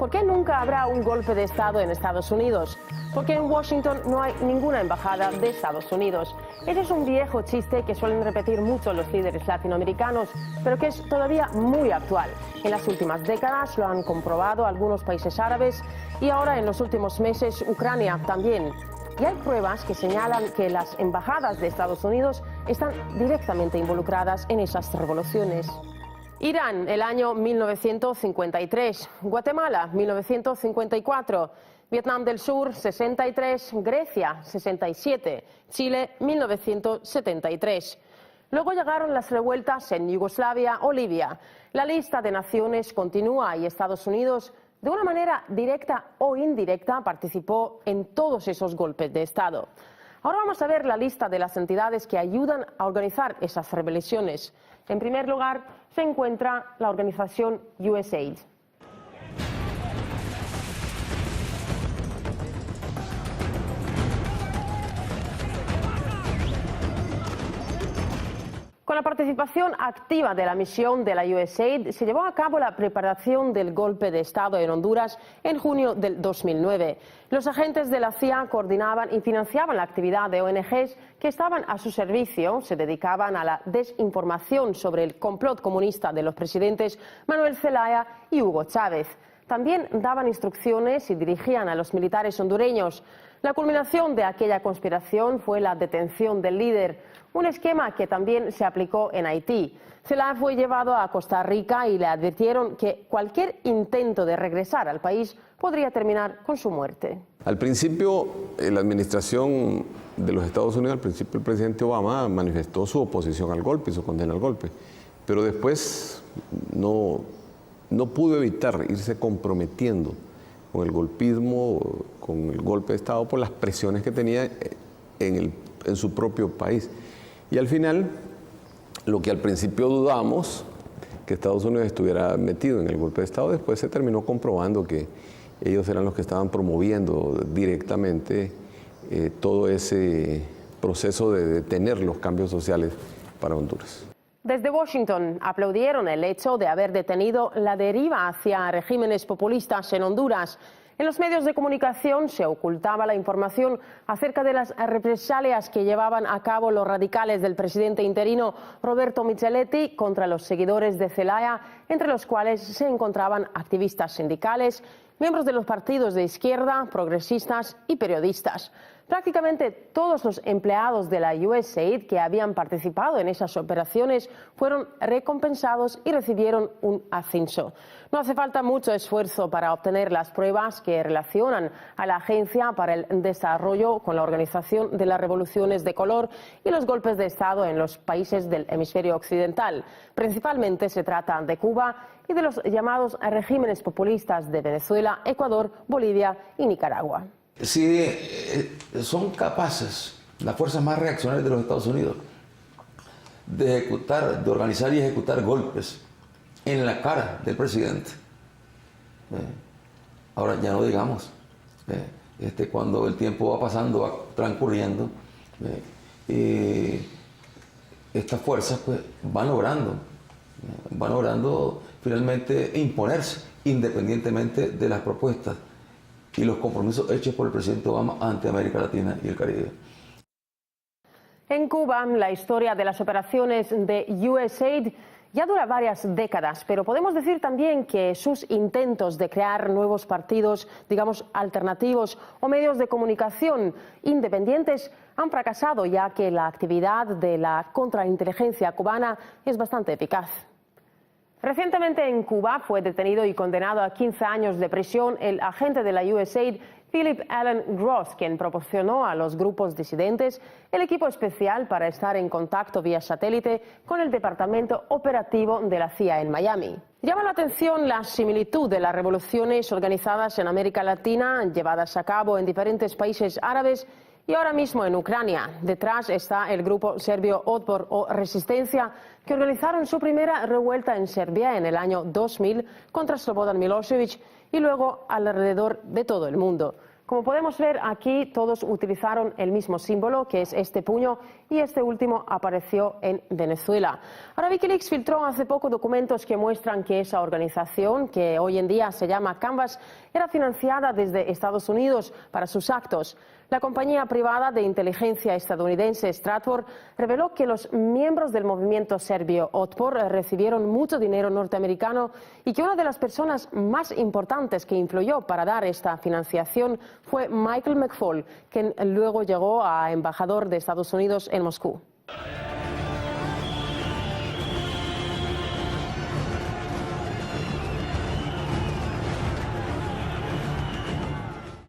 ¿Por qué nunca habrá un golpe de Estado en Estados Unidos? Porque en Washington no hay ninguna embajada de Estados Unidos. Ese es un viejo chiste que suelen repetir mucho los líderes latinoamericanos, pero que es todavía muy actual. En las últimas décadas lo han comprobado algunos países árabes y ahora en los últimos meses Ucrania también. Y hay pruebas que señalan que las embajadas de Estados Unidos están directamente involucradas en esas revoluciones. Irán, el año 1953, Guatemala, 1954, Vietnam del Sur, 63, Grecia, 67, Chile, 1973. Luego llegaron las revueltas en Yugoslavia o Libia. La lista de naciones continúa y Estados Unidos, de una manera directa o indirecta, participó en todos esos golpes de Estado. Ahora vamos a ver la lista de las entidades que ayudan a organizar esas rebeliones. En primer lugar, se encuentra la organización USAID. Con la participación activa de la misión de la USAID, se llevó a cabo la preparación del golpe de Estado en Honduras en junio del 2009. Los agentes de la CIA coordinaban y financiaban la actividad de ONGs que estaban a su servicio, se dedicaban a la desinformación sobre el complot comunista de los presidentes Manuel Zelaya y Hugo Chávez. También daban instrucciones y dirigían a los militares hondureños. La culminación de aquella conspiración fue la detención del líder, un esquema que también se aplicó en Haití. Zelaya fue llevado a Costa Rica y le advirtieron que cualquier intento de regresar al país podría terminar con su muerte. Al principio, la administración de los Estados Unidos, al principio el presidente Obama manifestó su oposición al golpe y su condena al golpe, pero después no pudo evitar irse comprometiendo con el golpismo, con el golpe de Estado por las presiones que tenía en su propio país. Y al final, lo que al principio dudamos, que Estados Unidos estuviera metido en el golpe de Estado, después se terminó comprobando que ellos eran los que estaban promoviendo directamente todo ese proceso de detener los cambios sociales para Honduras. Desde Washington aplaudieron el hecho de haber detenido la deriva hacia regímenes populistas en Honduras. En los medios de comunicación se ocultaba la información acerca de las represalias que llevaban a cabo los radicales del presidente interino Roberto Micheletti contra los seguidores de Zelaya, entre los cuales se encontraban activistas sindicales, miembros de los partidos de izquierda, progresistas y periodistas. Prácticamente todos los empleados de la USAID que habían participado en esas operaciones fueron recompensados y recibieron un ascenso. No hace falta mucho esfuerzo para obtener las pruebas que relacionan a la Agencia para el Desarrollo con la organización de las revoluciones de color y los golpes de Estado en los países del hemisferio occidental. Principalmente se trata de Cuba y de los llamados regímenes populistas de Venezuela, Ecuador, Bolivia y Nicaragua. Si son capaces las fuerzas más reaccionarias de los Estados Unidos de organizar y ejecutar golpes en la cara del presidente, ahora ya no digamos, cuando el tiempo va pasando, va transcurriendo, estas fuerzas pues, van logrando finalmente imponerse independientemente de las propuestas y los compromisos hechos por el presidente Obama ante América Latina y el Caribe. En Cuba, la historia de las operaciones de USAID ya dura varias décadas, pero podemos decir también que sus intentos de crear nuevos partidos, digamos, alternativos o medios de comunicación independientes han fracasado, ya que la actividad de la contrainteligencia cubana es bastante eficaz. Recientemente en Cuba fue detenido y condenado a 15 años de prisión el agente de la USAID, Philip Allen Gross, quien proporcionó a los grupos disidentes el equipo especial para estar en contacto vía satélite con el Departamento Operativo de la CIA en Miami. Llama la atención la similitud de las revoluciones organizadas en América Latina, llevadas a cabo en diferentes países árabes y ahora mismo en Ucrania. Detrás está el grupo serbio Otpor o Resistencia, que organizaron su primera revuelta en Serbia en el año 2000 contra Slobodan Milošević y luego alrededor de todo el mundo. Como podemos ver aquí, todos utilizaron el mismo símbolo, que es este puño, y este último apareció en Venezuela. Ahora, Wikileaks filtró hace poco documentos que muestran que esa organización, que hoy en día se llama Canvas, era financiada desde Estados Unidos para sus actos. La compañía privada de inteligencia estadounidense Stratfor reveló que los miembros del movimiento serbio Otpor recibieron mucho dinero norteamericano y que una de las personas más importantes que influyó para dar esta financiación fue Michael McFaul, quien luego llegó a embajador de Estados Unidos en Moscú.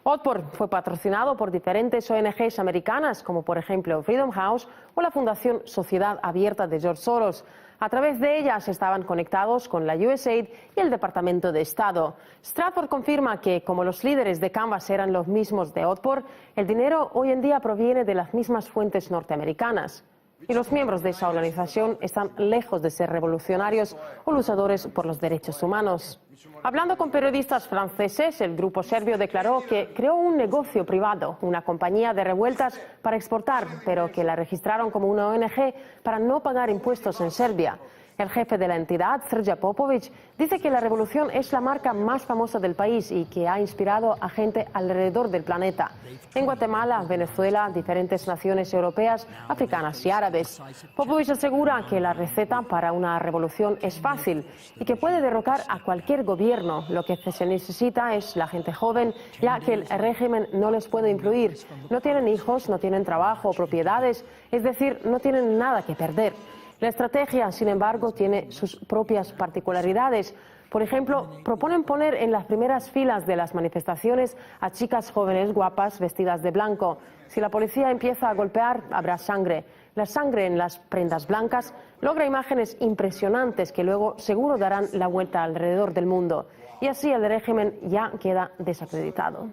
Otpor fue patrocinado por diferentes ONGs americanas, como por ejemplo Freedom House o la Fundación Sociedad Abierta de George Soros. A través de ellas estaban conectados con la USAID y el Departamento de Estado. Stratfor confirma que, como los líderes de Canvas eran los mismos de Otpor, el dinero hoy en día proviene de las mismas fuentes norteamericanas. Y los miembros de esa organización están lejos de ser revolucionarios o luchadores por los derechos humanos. Hablando con periodistas franceses, el grupo serbio declaró que creó un negocio privado, una compañía de revueltas para exportar, pero que la registraron como una ONG para no pagar impuestos en Serbia. El jefe de la entidad, Srđan Popović, dice que la revolución es la marca más famosa del país y que ha inspirado a gente alrededor del planeta. En Guatemala, Venezuela, diferentes naciones europeas, africanas y árabes. Popović asegura que la receta para una revolución es fácil y que puede derrocar a cualquier gobierno. Lo que se necesita es la gente joven, ya que el régimen no les puede influir. No tienen hijos, no tienen trabajo o propiedades, es decir, no tienen nada que perder. La estrategia, sin embargo, tiene sus propias particularidades. Por ejemplo, proponen poner en las primeras filas de las manifestaciones a chicas jóvenes guapas vestidas de blanco. Si la policía empieza a golpear, habrá sangre. La sangre en las prendas blancas logra imágenes impresionantes que luego seguro darán la vuelta alrededor del mundo. Y así el régimen ya queda desacreditado.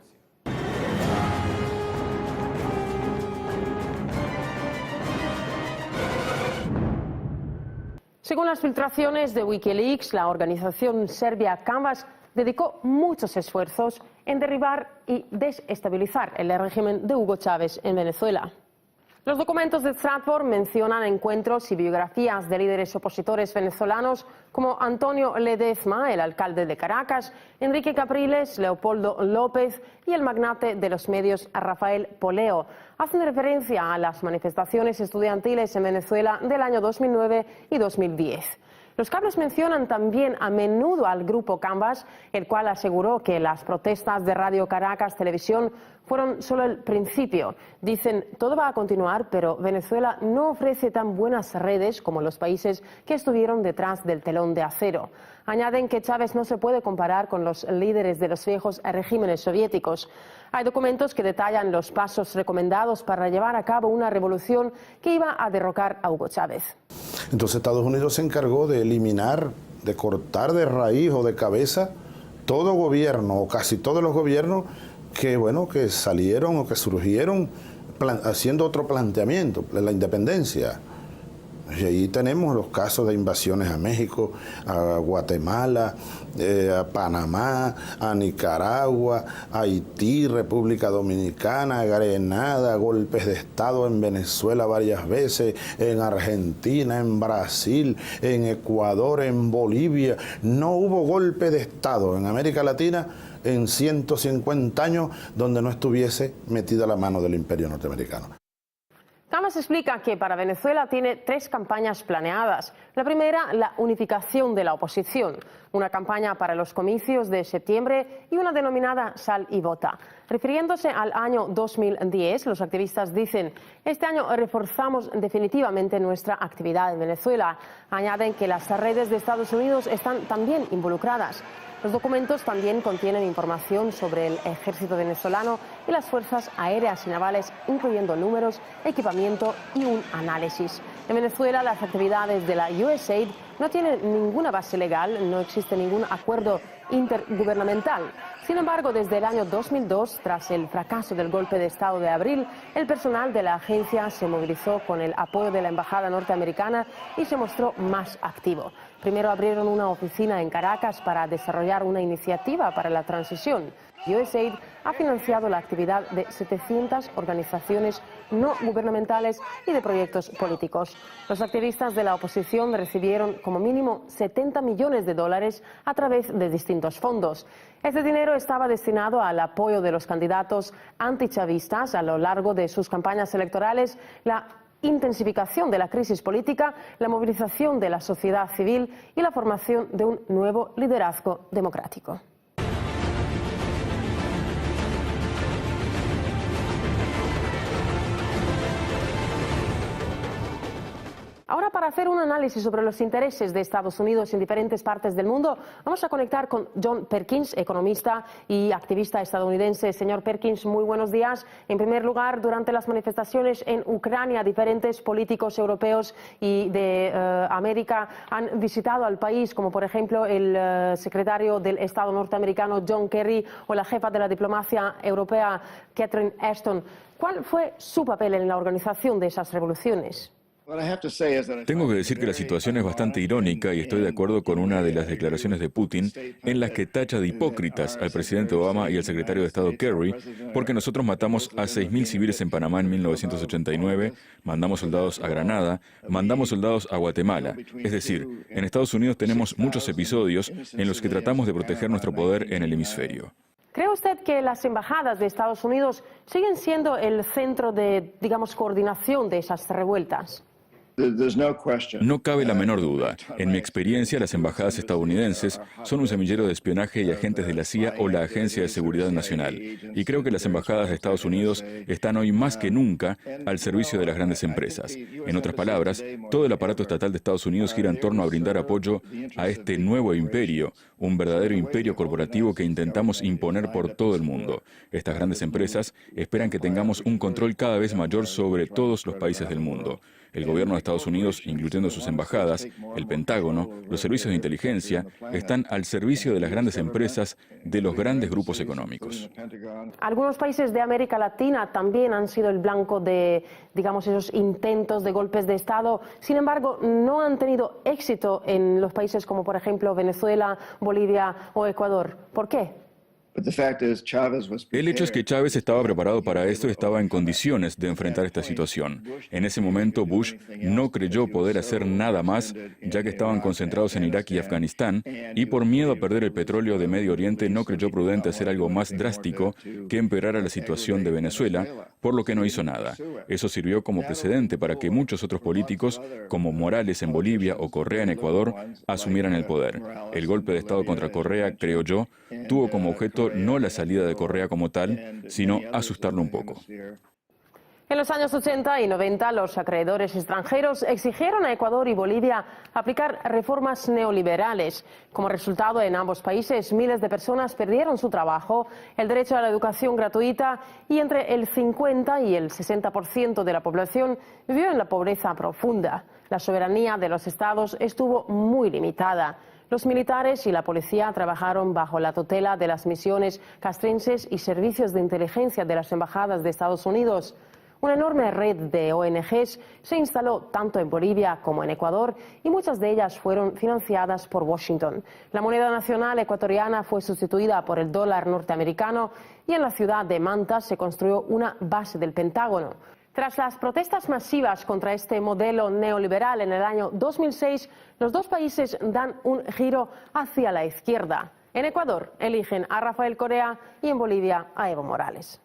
Según las filtraciones de Wikileaks, la organización serbia Canvas dedicó muchos esfuerzos en derribar y desestabilizar el régimen de Hugo Chávez en Venezuela. Los documentos de Stratfor mencionan encuentros y biografías de líderes opositores venezolanos como Antonio Ledezma, el alcalde de Caracas, Enrique Capriles, Leopoldo López y el magnate de los medios Rafael Poleo. Hacen referencia a las manifestaciones estudiantiles en Venezuela del año 2009 y 2010. Los cables mencionan también a menudo al grupo Canvas, el cual aseguró que las protestas de Radio Caracas Televisión fueron solo el principio. Dicen, todo va a continuar, pero Venezuela no ofrece tan buenas redes como los países que estuvieron detrás del telón de acero. Añaden que Chávez no se puede comparar con los líderes de los viejos regímenes soviéticos. Hay documentos que detallan los pasos recomendados para llevar a cabo una revolución que iba a derrocar a Hugo Chávez. Entonces Estados Unidos se encargó de eliminar, de cortar de raíz o de cabeza todo gobierno o casi todos los gobiernos que salieron o que surgieron haciendo otro planteamiento de la independencia. Y ahí tenemos los casos de invasiones a México, a Guatemala, a Panamá, a Nicaragua, a Haití, República Dominicana, Grenada, golpes de Estado en Venezuela varias veces, en Argentina, en Brasil, en Ecuador, en Bolivia. No hubo golpe de Estado en América Latina en 150 años donde no estuviese metida la mano del imperio norteamericano. Canvas explica que para Venezuela tiene 3 campañas planeadas. La primera, la unificación de la oposición, una campaña para los comicios de septiembre y una denominada Sal y Vota. Refiriéndose al año 2010, los activistas dicen, este año reforzamos definitivamente nuestra actividad en Venezuela. Añaden que las redes de Estados Unidos están también involucradas. Los documentos también contienen información sobre el ejército venezolano y las fuerzas aéreas y navales, incluyendo números, equipamiento y un análisis. En Venezuela, las actividades de la USAID no tienen ninguna base legal, no existe ningún acuerdo intergubernamental. Sin embargo, desde el año 2002, tras el fracaso del golpe de Estado de abril, el personal de la agencia se movilizó con el apoyo de la embajada norteamericana y se mostró más activo. Primero abrieron una oficina en Caracas para desarrollar una iniciativa para la transición. USAID ha financiado la actividad de 700 organizaciones no gubernamentales y de proyectos políticos. Los activistas de la oposición recibieron como mínimo 70 millones de dólares a través de distintos fondos. Este dinero estaba destinado al apoyo de los candidatos antichavistas a lo largo de sus campañas electorales, la intensificación de la crisis política, la movilización de la sociedad civil y la formación de un nuevo liderazgo democrático. Ahora, para hacer un análisis sobre los intereses de Estados Unidos en diferentes partes del mundo, vamos a conectar con John Perkins, economista y activista estadounidense. Señor Perkins, muy buenos días. En primer lugar, durante las manifestaciones en Ucrania, diferentes políticos europeos y de América han visitado al país, como por ejemplo el secretario del Estado norteamericano John Kerry o la jefa de la diplomacia europea Catherine Ashton. ¿Cuál fue su papel en la organización de esas revoluciones? Tengo que decir que la situación es bastante irónica y estoy de acuerdo con una de las declaraciones de Putin en las que tacha de hipócritas al presidente Obama y al secretario de Estado Kerry, porque nosotros matamos a 6.000 civiles en Panamá en 1989, mandamos soldados a Granada, mandamos soldados a Guatemala. Es decir, en Estados Unidos tenemos muchos episodios en los que tratamos de proteger nuestro poder en el hemisferio. ¿Cree usted que las embajadas de Estados Unidos siguen siendo el centro de, digamos, coordinación de esas revueltas? No cabe la menor duda. En mi experiencia, las embajadas estadounidenses son un semillero de espionaje y agentes de la CIA o la Agencia de Seguridad Nacional. Y creo que las embajadas de Estados Unidos están hoy más que nunca al servicio de las grandes empresas. En otras palabras, todo el aparato estatal de Estados Unidos gira en torno a brindar apoyo a este nuevo imperio, un verdadero imperio corporativo que intentamos imponer por todo el mundo. Estas grandes empresas esperan que tengamos un control cada vez mayor sobre todos los países del mundo. El gobierno de Estados Unidos, incluyendo sus embajadas, el Pentágono, los servicios de inteligencia, están al servicio de las grandes empresas, de los grandes grupos económicos. Algunos países de América Latina también han sido el blanco de, digamos, esos intentos de golpes de Estado. Sin embargo, no han tenido éxito en los países como, por ejemplo, Venezuela, Bolivia o Ecuador. ¿Por qué? El hecho es que Chávez estaba preparado para esto y estaba en condiciones de enfrentar esta situación. En ese momento, Bush no creyó poder hacer nada más, ya que estaban concentrados en Irak y Afganistán, y por miedo a perder el petróleo de Medio Oriente no creyó prudente hacer algo más drástico que empeorara la situación de Venezuela, por lo que no hizo nada. Eso sirvió como precedente para que muchos otros políticos, como Morales en Bolivia o Correa en Ecuador, asumieran el poder. El golpe de Estado contra Correa, creo yo, tuvo como objeto no la salida de Correa como tal, sino asustarlo un poco. En los años 80 y 90, los acreedores extranjeros exigieron a Ecuador y Bolivia aplicar reformas neoliberales. Como resultado, en ambos países, miles de personas perdieron su trabajo, el derecho a la educación gratuita y entre el 50 y el 60% de la población vivió en la pobreza profunda. La soberanía de los estados estuvo muy limitada. Los militares y la policía trabajaron bajo la tutela de las misiones castrenses y servicios de inteligencia de las embajadas de Estados Unidos. Una enorme red de ONGs se instaló tanto en Bolivia como en Ecuador y muchas de ellas fueron financiadas por Washington. La moneda nacional ecuatoriana fue sustituida por el dólar norteamericano y en la ciudad de Manta se construyó una base del Pentágono. Tras las protestas masivas contra este modelo neoliberal en el año 2006, los dos países dan un giro hacia la izquierda. En Ecuador eligen a Rafael Correa y en Bolivia a Evo Morales.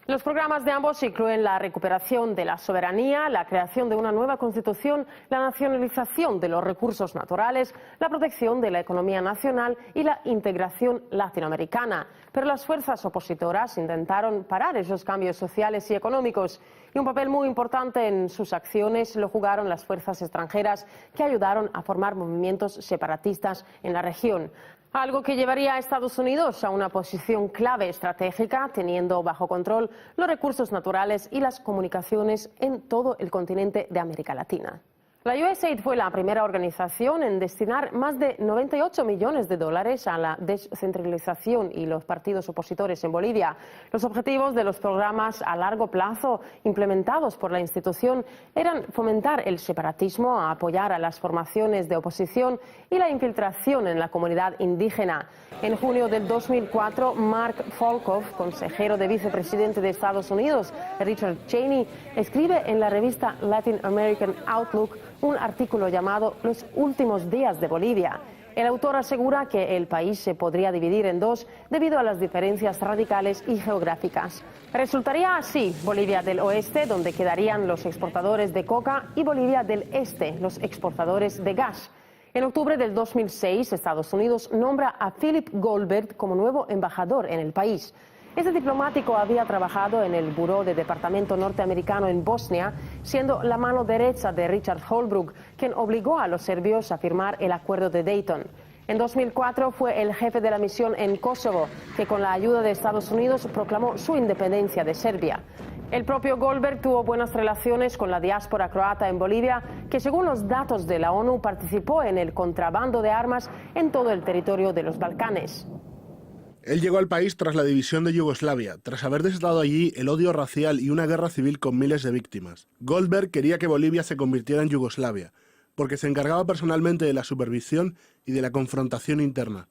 Los programas de ambos incluyen la recuperación de la soberanía, la creación de una nueva constitución, la nacionalización de los recursos naturales, la protección de la economía nacional y la integración latinoamericana. Pero las fuerzas opositoras intentaron parar esos cambios sociales y económicos. Y un papel muy importante en sus acciones lo jugaron las fuerzas extranjeras que ayudaron a formar movimientos separatistas en la región. Algo que llevaría a Estados Unidos a una posición clave estratégica, teniendo bajo control los recursos naturales y las comunicaciones en todo el continente de América Latina. La USAID fue la primera organización en destinar más de 98 millones de dólares a la descentralización y los partidos opositores en Bolivia. Los objetivos de los programas a largo plazo implementados por la institución eran fomentar el separatismo, apoyar a las formaciones de oposición y la infiltración en la comunidad indígena. En junio del 2004, Mark Folkov, consejero de vicepresidente de Estados Unidos, Richard Cheney, escribe en la revista Latin American Outlook un artículo llamado Los últimos días de Bolivia. El autor asegura que el país se podría dividir en dos debido a las diferencias radicales y geográficas. Resultaría así Bolivia del oeste, donde quedarían los exportadores de coca, y Bolivia del este, los exportadores de gas. En octubre del 2006, Estados Unidos nombra a Philip Goldberg como nuevo embajador en el país. Este diplomático había trabajado en el Buró de Departamento norteamericano en Bosnia, siendo la mano derecha de Richard Holbrooke, quien obligó a los serbios a firmar el Acuerdo de Dayton. En 2004 fue el jefe de la misión en Kosovo, que con la ayuda de Estados Unidos proclamó su independencia de Serbia. El propio Goldberg tuvo buenas relaciones con la diáspora croata en Bolivia, que según los datos de la ONU participó en el contrabando de armas en todo el territorio de los Balcanes. Él llegó al país tras la división de Yugoslavia, tras haber desatado allí el odio racial y una guerra civil con miles de víctimas. Goldberg quería que Bolivia se convirtiera en Yugoslavia, porque se encargaba personalmente de la supervisión y de la confrontación interna.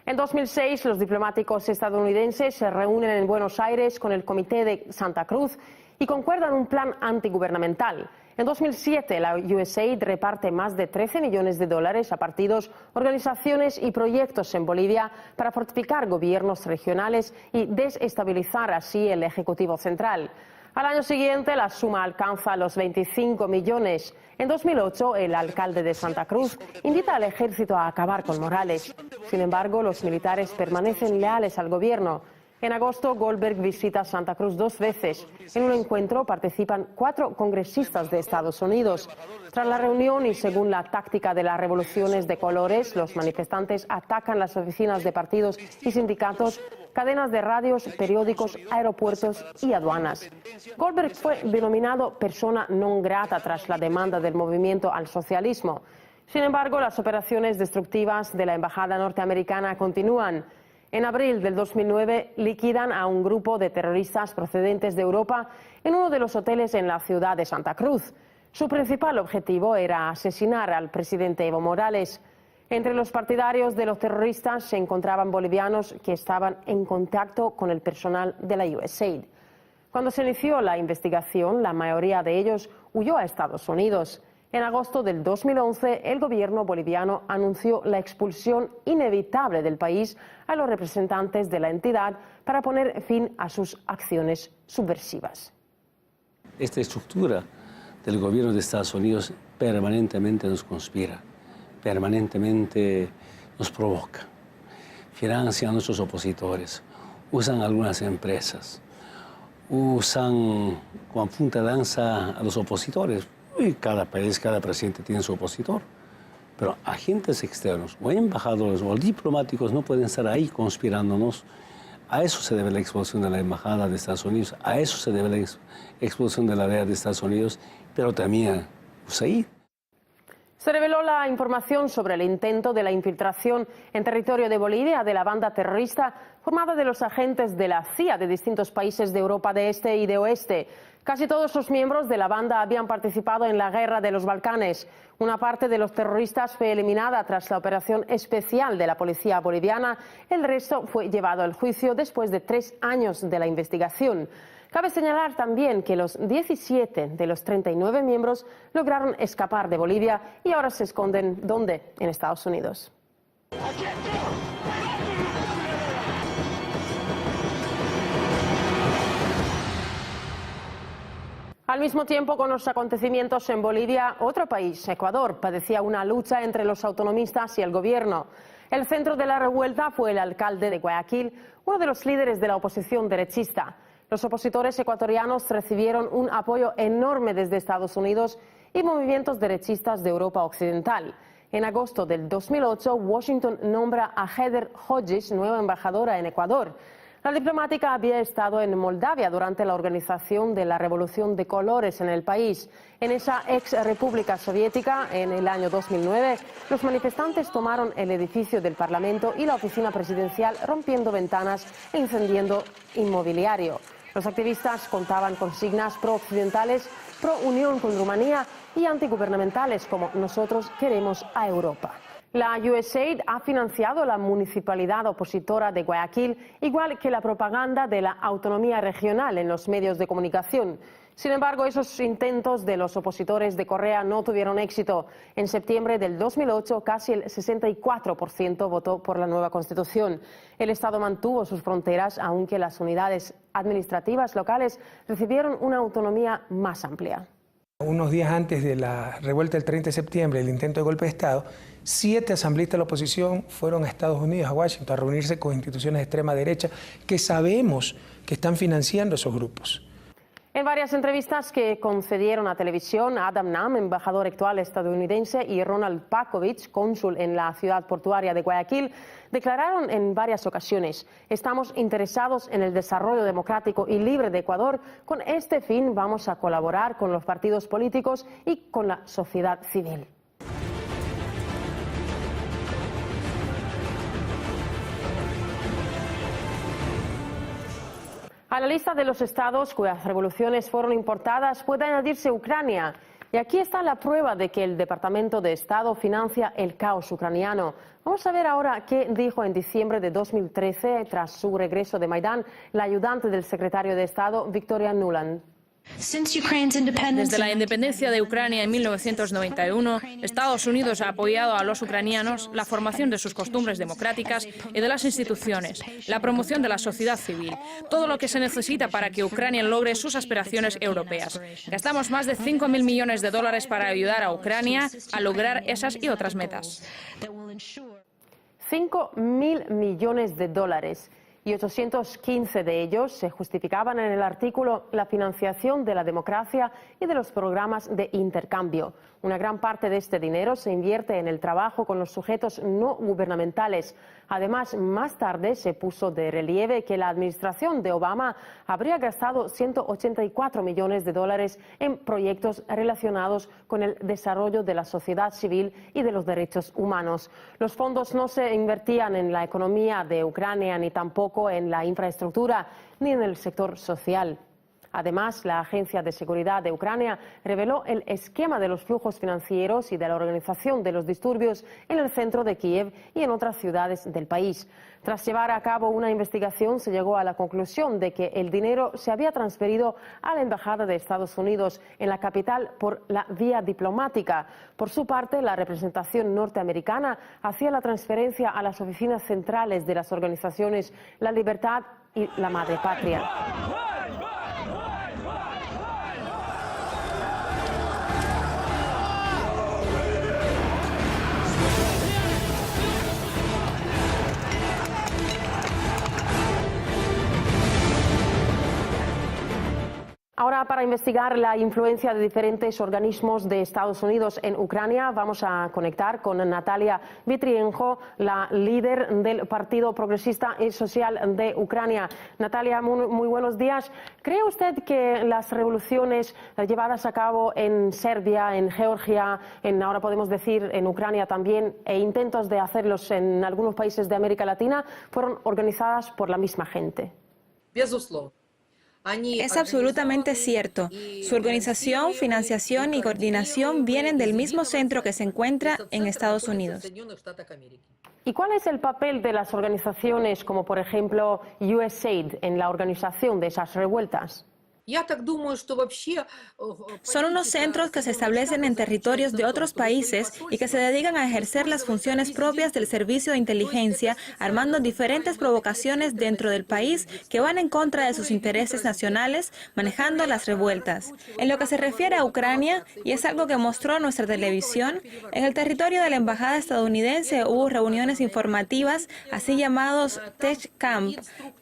En 2006, los diplomáticos estadounidenses se reúnen en Buenos Aires con el Comité de Santa Cruz y concuerdan un plan antigubernamental. En 2007, la USAID reparte más de 13 millones de dólares a partidos, organizaciones y proyectos en Bolivia para fortificar gobiernos regionales y desestabilizar así el Ejecutivo Central. Al año siguiente, la suma alcanza los 25 millones. En 2008, el alcalde de Santa Cruz invita al ejército a acabar con Morales. Sin embargo, los militares permanecen leales al gobierno. En agosto, Goldberg visita Santa Cruz 2 veces. En un encuentro participan 4 congresistas de Estados Unidos. Tras la reunión y según la táctica de las revoluciones de colores, los manifestantes atacan las oficinas de partidos y sindicatos, cadenas de radios, periódicos, aeropuertos y aduanas. Goldberg fue denominado persona non grata tras la demanda del movimiento al socialismo. Sin embargo, las operaciones destructivas de la embajada norteamericana continúan. En abril del 2009 liquidan a un grupo de terroristas procedentes de Europa en uno de los hoteles en la ciudad de Santa Cruz. Su principal objetivo era asesinar al presidente Evo Morales. Entre los partidarios de los terroristas se encontraban bolivianos que estaban en contacto con el personal de la USAID. Cuando se inició la investigación, la mayoría de ellos huyó a Estados Unidos. En agosto del 2011, el gobierno boliviano anunció la expulsión inevitable del país a los representantes de la entidad para poner fin a sus acciones subversivas. Esta estructura del gobierno de Estados Unidos permanentemente nos conspira, permanentemente nos provoca, financia a nuestros opositores, usan algunas empresas, usan con punta de lanza a los opositores. Y cada país, cada presidente tiene su opositor. Pero agentes externos, o embajadores, o diplomáticos no pueden estar ahí conspirándonos. A eso se debe la expulsión de la embajada de Estados Unidos, a eso se debe la expulsión de la DEA de Estados Unidos, pero también USAID. Se reveló la información sobre el intento de la infiltración en territorio de Bolivia de la banda terrorista formada de los agentes de la CIA de distintos países de Europa de Este y de Oeste. Casi todos los miembros de la banda habían participado en la guerra de los Balcanes. Una parte de los terroristas fue eliminada tras la operación especial de la policía boliviana. El resto fue llevado al juicio después de 3 años de la investigación. Cabe señalar también que los 17 de los 39 miembros lograron escapar de Bolivia y ahora se esconden, ¿dónde? En Estados Unidos. Al mismo tiempo, con los acontecimientos en Bolivia, otro país, Ecuador, padecía una lucha entre los autonomistas y el gobierno. El centro de la revuelta fue el alcalde de Guayaquil, uno de los líderes de la oposición derechista. Los opositores ecuatorianos recibieron un apoyo enorme desde Estados Unidos y movimientos derechistas de Europa Occidental. En agosto del 2008, Washington nombra a Heather Hodges nueva embajadora en Ecuador. La diplomática había estado en Moldavia durante la organización de la Revolución de Colores en el país. En esa ex república soviética, en el año 2009, los manifestantes tomaron el edificio del Parlamento y la oficina presidencial, rompiendo ventanas e incendiando inmobiliario. Los activistas contaban consignas pro-occidentales, pro-unión con Rumanía y antigubernamentales como "Nosotros queremos a Europa". La USAID ha financiado la municipalidad opositora de Guayaquil, igual que la propaganda de la autonomía regional en los medios de comunicación. Sin embargo, esos intentos de los opositores de Correa no tuvieron éxito. En septiembre del 2008, casi el 64% votó por la nueva constitución. El Estado mantuvo sus fronteras, aunque las unidades administrativas locales recibieron una autonomía más amplia. Unos días antes de la revuelta del 30 de septiembre, el intento de golpe de Estado, 7 asambleístas de la oposición fueron a Estados Unidos, a Washington, a reunirse con instituciones de extrema derecha que sabemos que están financiando esos grupos. En varias entrevistas que concedieron a televisión, Adam Nam, embajador actual estadounidense, y Ronald Pakovich, cónsul en la ciudad portuaria de Guayaquil, declararon en varias ocasiones: "Estamos interesados en el desarrollo democrático y libre de Ecuador. Con este fin vamos a colaborar con los partidos políticos y con la sociedad civil". A la lista de los estados cuyas revoluciones fueron importadas puede añadirse Ucrania. Y aquí está la prueba de que el Departamento de Estado financia el caos ucraniano. Vamos a ver ahora qué dijo en diciembre de 2013, tras su regreso de Maidán, la ayudante del secretario de Estado, Victoria Nuland. Desde la independencia de Ucrania en 1991, Estados Unidos ha apoyado a los ucranianos la formación de sus costumbres democráticas y de las instituciones, la promoción de la sociedad civil, todo lo que se necesita para que Ucrania logre sus aspiraciones europeas. Gastamos más de 5.000 millones de dólares para ayudar a Ucrania a lograr esas y otras metas. 5.000 millones de dólares. Y 815 de ellos se justificaban en el artículo "La financiación de la democracia y de los programas de intercambio". Una gran parte de este dinero se invierte en el trabajo con los sujetos no gubernamentales. Además, más tarde se puso de relieve que la administración de Obama habría gastado 184 millones de dólares en proyectos relacionados con el desarrollo de la sociedad civil y de los derechos humanos. Los fondos no se invertían en la economía de Ucrania, ni tampoco en la infraestructura, ni en el sector social. Además, la Agencia de Seguridad de Ucrania reveló el esquema de los flujos financieros y de la organización de los disturbios en el centro de Kiev y en otras ciudades del país. Tras llevar a cabo una investigación, se llegó a la conclusión de que el dinero se había transferido a la Embajada de Estados Unidos en la capital por la vía diplomática. Por su parte, la representación norteamericana hacía la transferencia a las oficinas centrales de las organizaciones La Libertad y la Madre Patria. Ahora, para investigar la influencia de diferentes organismos de Estados Unidos en Ucrania, vamos a conectar con Natalia Vitrienko, la líder del Partido Progresista y Social de Ucrania. Natalia, muy buenos días. ¿Cree usted que las revoluciones llevadas a cabo en Serbia, en Georgia, ahora podemos decir en Ucrania también, e intentos de hacerlos en algunos países de América Latina, fueron organizadas por la misma gente? Es absolutamente cierto. Su organización, financiación y coordinación vienen del mismo centro que se encuentra en Estados Unidos. ¿Y cuál es el papel de las organizaciones como, por ejemplo, USAID en la organización de esas revueltas? Son unos centros que se establecen en territorios de otros países y que se dedican a ejercer las funciones propias del servicio de inteligencia, armando diferentes provocaciones dentro del país que van en contra de sus intereses nacionales, manejando las revueltas. En lo que se refiere a Ucrania, y es algo que mostró nuestra televisión, en el territorio de la embajada estadounidense hubo reuniones informativas, así llamados Tech Camp,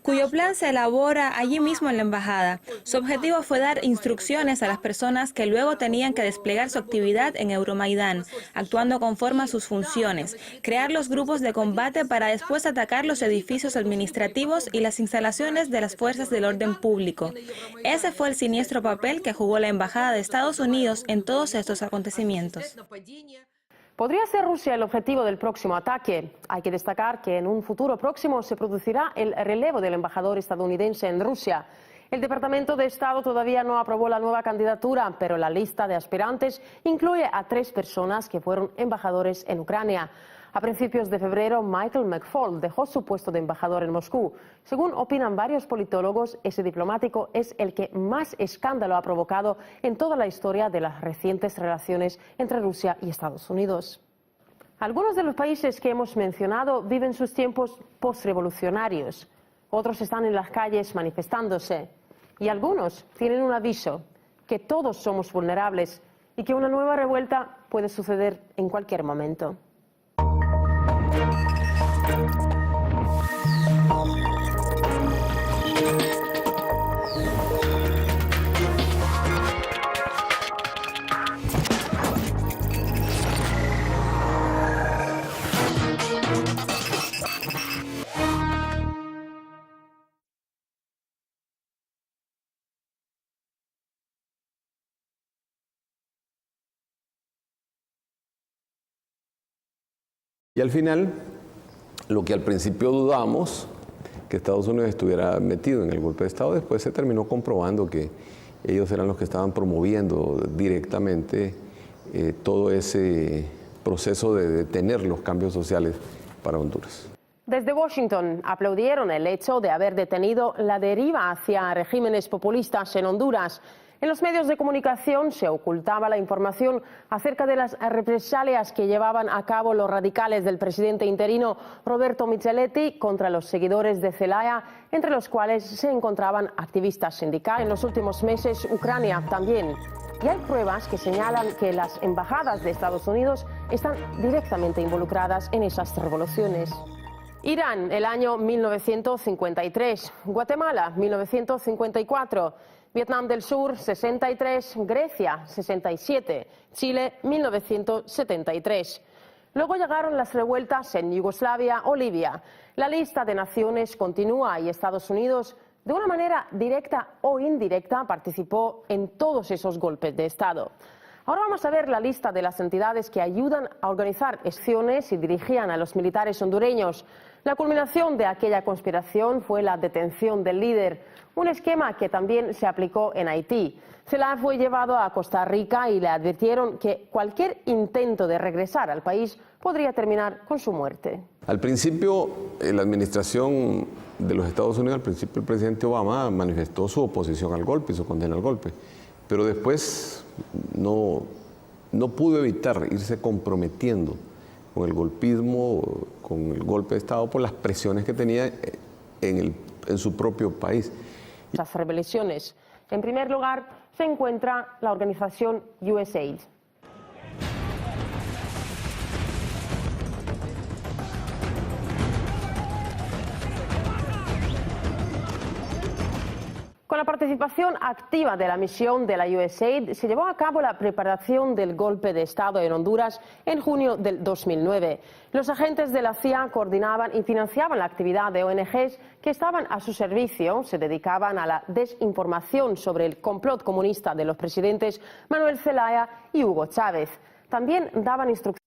cuyo plan se elabora allí mismo en la embajada. Su objetivo objetivo fue dar instrucciones a las personas que luego tenían que desplegar su actividad en Euromaidán, actuando conforme a sus funciones, crear los grupos de combate para después atacar los edificios administrativos y las instalaciones de las fuerzas del orden público. Ese fue el siniestro papel que jugó la Embajada de Estados Unidos en todos estos acontecimientos. ¿Podría ser Rusia el objetivo del próximo ataque? Hay que destacar que en un futuro próximo se producirá el relevo del embajador estadounidense en Rusia. El Departamento de Estado todavía no aprobó la nueva candidatura, pero la lista de aspirantes incluye a 3 personas que fueron embajadores en Ucrania. A principios de febrero, Michael McFaul dejó su puesto de embajador en Moscú. Según opinan varios politólogos, ese diplomático es el que más escándalo ha provocado en toda la historia de las recientes relaciones entre Rusia y Estados Unidos. Algunos de los países que hemos mencionado viven sus tiempos postrevolucionarios. Otros están en las calles manifestándose. Y algunos tienen un aviso, que todos somos vulnerables y que una nueva revuelta puede suceder en cualquier momento. Y al final, lo que al principio dudamos, que Estados Unidos estuviera metido en el golpe de Estado, después se terminó comprobando que ellos eran los que estaban promoviendo directamente todo ese proceso de detener los cambios sociales para Honduras. Desde Washington aplaudieron el hecho de haber detenido la deriva hacia regímenes populistas en Honduras. En los medios de comunicación se ocultaba la información acerca de las represalias que llevaban a cabo los radicales del presidente interino Roberto Micheletti contra los seguidores de Zelaya, entre los cuales se encontraban activistas sindicales. En los últimos meses, Ucrania también. Y hay pruebas que señalan que las embajadas de Estados Unidos están directamente involucradas en esas revoluciones. Irán, el año 1953. Guatemala, 1954. Vietnam del Sur, 63, Grecia, 67, Chile, 1973. Luego llegaron las revueltas en Yugoslavia o Libia. La lista de naciones continúa y Estados Unidos, de una manera directa o indirecta, participó en todos esos golpes de Estado. Ahora vamos a ver la lista de las entidades que ayudan a organizar acciones y dirigían a los militares hondureños. La culminación de aquella conspiración fue la detención del líder, un esquema que también se aplicó en Haití. Zelaya fue llevado a Costa Rica y le advirtieron que cualquier intento de regresar al país podría terminar con su muerte. Al principio, la administración de los Estados Unidos, al principio el presidente Obama manifestó su oposición al golpe y su condena al golpe, pero después no pudo evitar irse comprometiendo con el golpismo, con el golpe de Estado, por las presiones que tenía en su propio país. Las rebeliones. En primer lugar, se encuentra la organización USAID. Con la participación activa de la misión de la USAID, se llevó a cabo la preparación del golpe de Estado en Honduras en junio del 2009. Los agentes de la CIA coordinaban y financiaban la actividad de ONGs que estaban a su servicio, se dedicaban a la desinformación sobre el complot comunista de los presidentes Manuel Zelaya y Hugo Chávez. También daban instrucciones.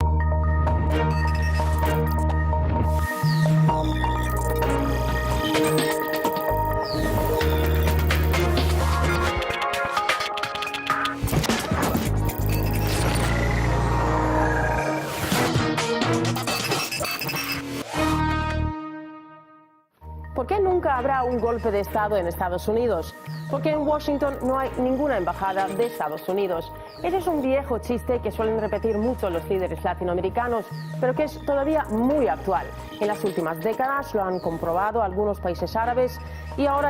¿Por qué nunca habrá un golpe de Estado en Estados Unidos? Porque en Washington no hay ninguna embajada de Estados Unidos. Ese es un viejo chiste que suelen repetir mucho los líderes latinoamericanos, pero que es todavía muy actual. En las últimas décadas lo han comprobado algunos países árabes y ahora